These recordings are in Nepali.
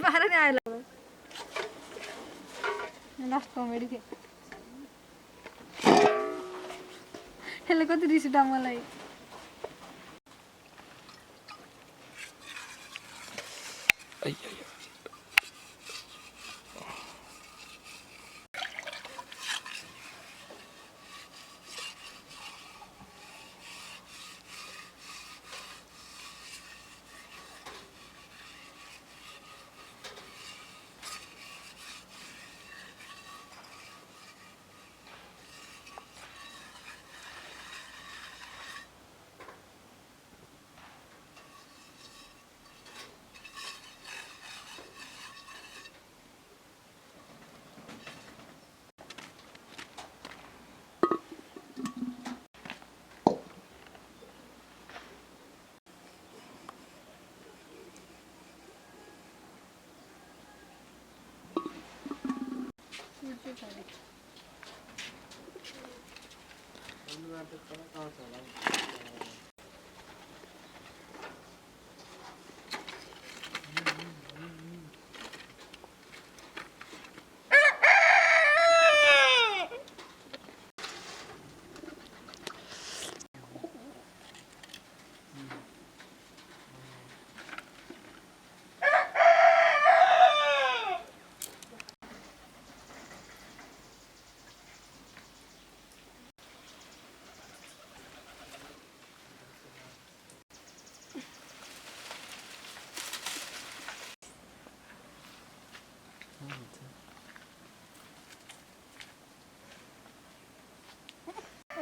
बाहर नहीं आया लास्ट कॉमेडी के हेले कति रिस उठा मलाई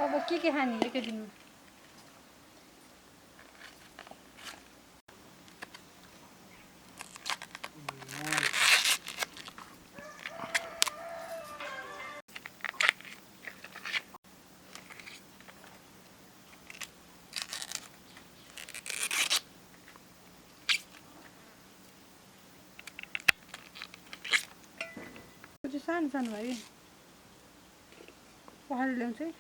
अब के खाने एकै दिनमा सानो सानो भयो पखालेर ल्याउँछ है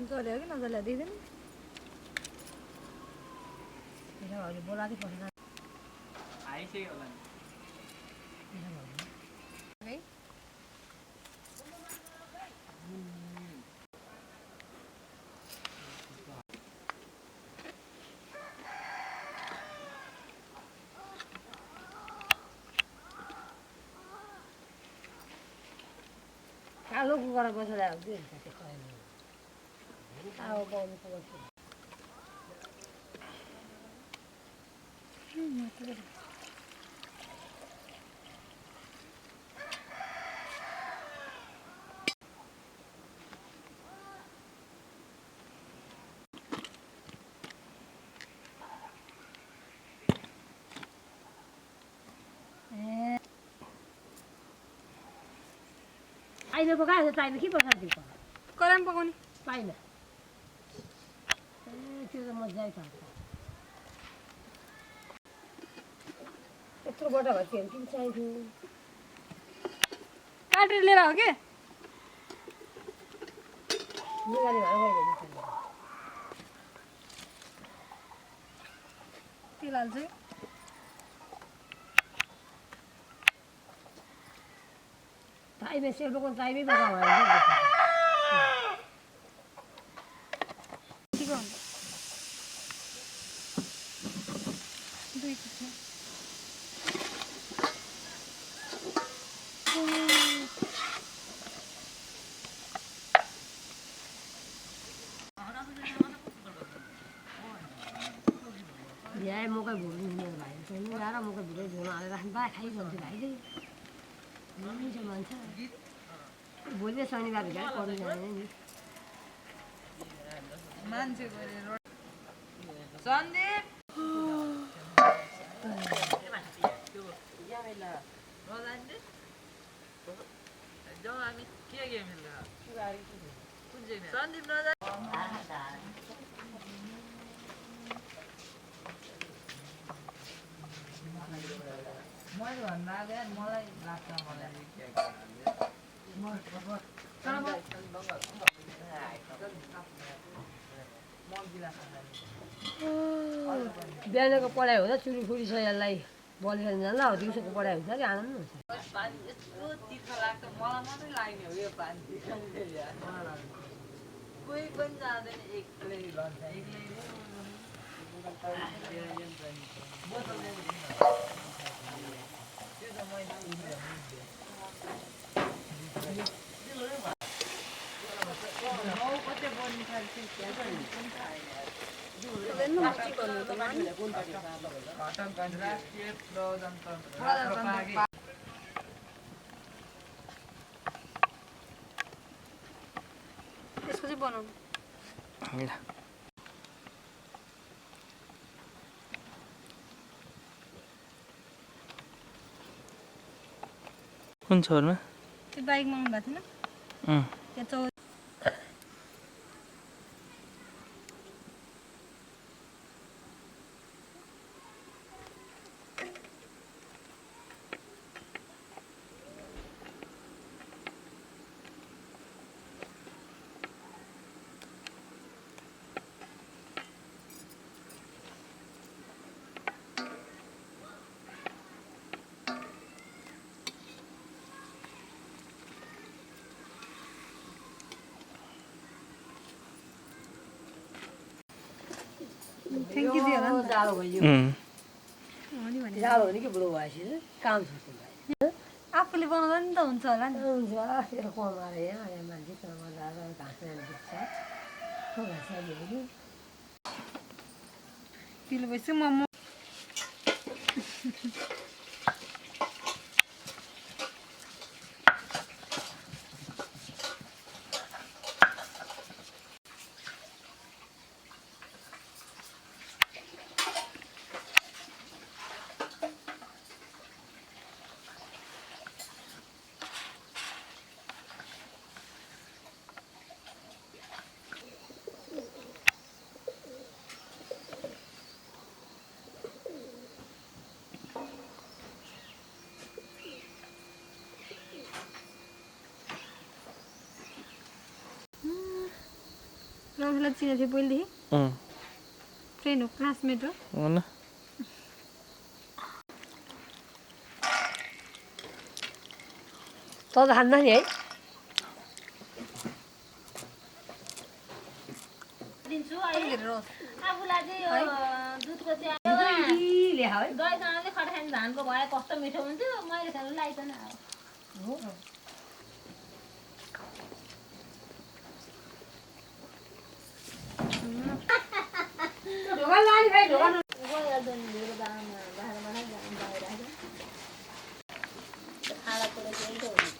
जल्यो कि नजल्यो देख्दैन अघि बोलाएको पर्छ आइसक्यो होला नि कालो कुखुरा बसेर आओ गाउँमा पकाउँछु अहिले पकायो चाहिने के पकाउँछु कराम पकाउने पाइन त्यो त मजा आइछ यत्रो बडा भयो के किन चाहियो काटेर लिएर हो के निगाली भएर गइदिन्छ तेल हाल्छु ताई बेसी लोगों ताई भी बगा हुआ है ठीक है यार मौका भूल नहीं भाई तो नहीं यार मौका भूल जोना आ रहा है भाई खाई जल्दी भाई दे नहीं जो मानता बोलिए शनिबार क्या कौन जाने नहीं मान से बोले संदीप नजान्ने जाउँ हामी के गेम खेल्नु कुन चाहिँ सन्दीप नजा मैले भन्दा आगे मलाई लाग्छ बिहानको पढाइ हुँदा चुरी फुरी छ यसलाई बल खेल्न जान्छ अब दिउँसोको पढाइ हुन्छ कि आनन्द हुन्छ पानी यस्तो तिर्खा लाग्छ मलाई मात्रै लाग्ने हो यो पानी कोही पनि जाँदैन एक्लै लन्छ एक्लै बोतल त्यो त मैले कतै बन्नु राष्ट्रिय प्रजातन्त्र यसको चाहिँ बनाउनु कुन छोरमा त्यो बाइक मगाउनु भएको थिएन त्यहाँ चौ थ्याङ्क यू दियो होला नि त जाडो भयो हो नि भने जाडो हो नि कि बुढो भएपछि काम छोड्छ आफूले बनाउँदा नि त हुन्छ होला नि हुन्छ त्यो कमाएर यहाँ मान्छे कमाएर घाँस दिन्छ पिलो भइसक्यो मोमो रमेशलाई चिनेको थियो पहिलेदेखि फ्रेन्ड हो क्लासमेट हो न त खान्न नि है दिन्छु कहिले रस आफूलाई चाहिँ यो दुधको चिया लेखा है दहीसँगले खटाखानी धानको भए कस्तो मिठो हुन्थ्यो मैले खानु लाइकन हो ढोका लाने भाइ ढोका गइहाल्दैन मेरो दामा भाँडामा बाहिर खाँदा कुरा चाहिँ त हुन्छ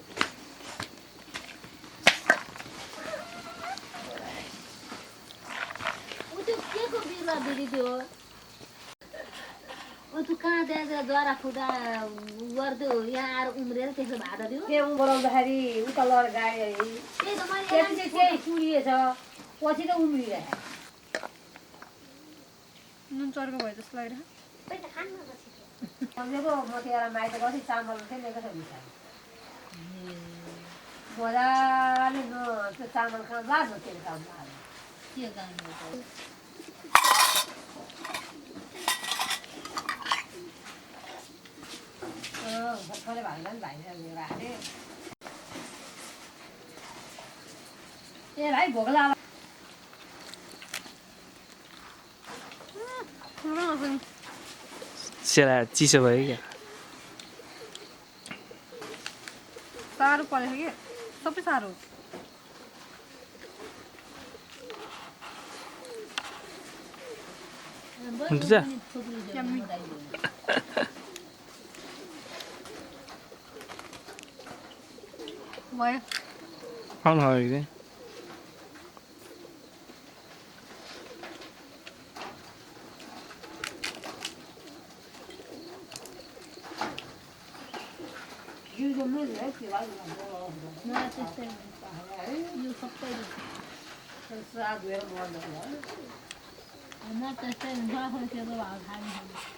ऊ त्यो के को बिरुवा दिदी थियो ऊ त्यो कहाँ त्यहाँ जरा फुटा गर्थ्यो यहाँ आएर उम्रेर त्यसो भाडा दियो त्यो बनाउँदाखेरि उता लड गाए त्यही त मैले त्यति चाहिँ त्यही चुडिएछ पछि त उम्रिरहेको नुन चर्को भयो जस्तो लागिरहेको पैसा खानु सम्झेको म त्यहाँ माइत गर्थेँ चामल चाहिँ लिएको छ मिसा मजाले त्यो चामल खान लाग्यो तेल काम लाग्यो के गर्नु भर्खरै भाइलाई भाइले लिएर आएँ ए भाइ भोक लाग्यो सेला चिसो भयो क्या साह्रो परेछ कि सबै साह्रो हो हुन्छ भयो आउनु अगाडि चाहिँ घिउ जम्मै है के भयो मलाई त्यस्तै यो सबै स्वाद भएर मर्दैन म त्यस्तै हुन्छ खोसेको भाउ खानु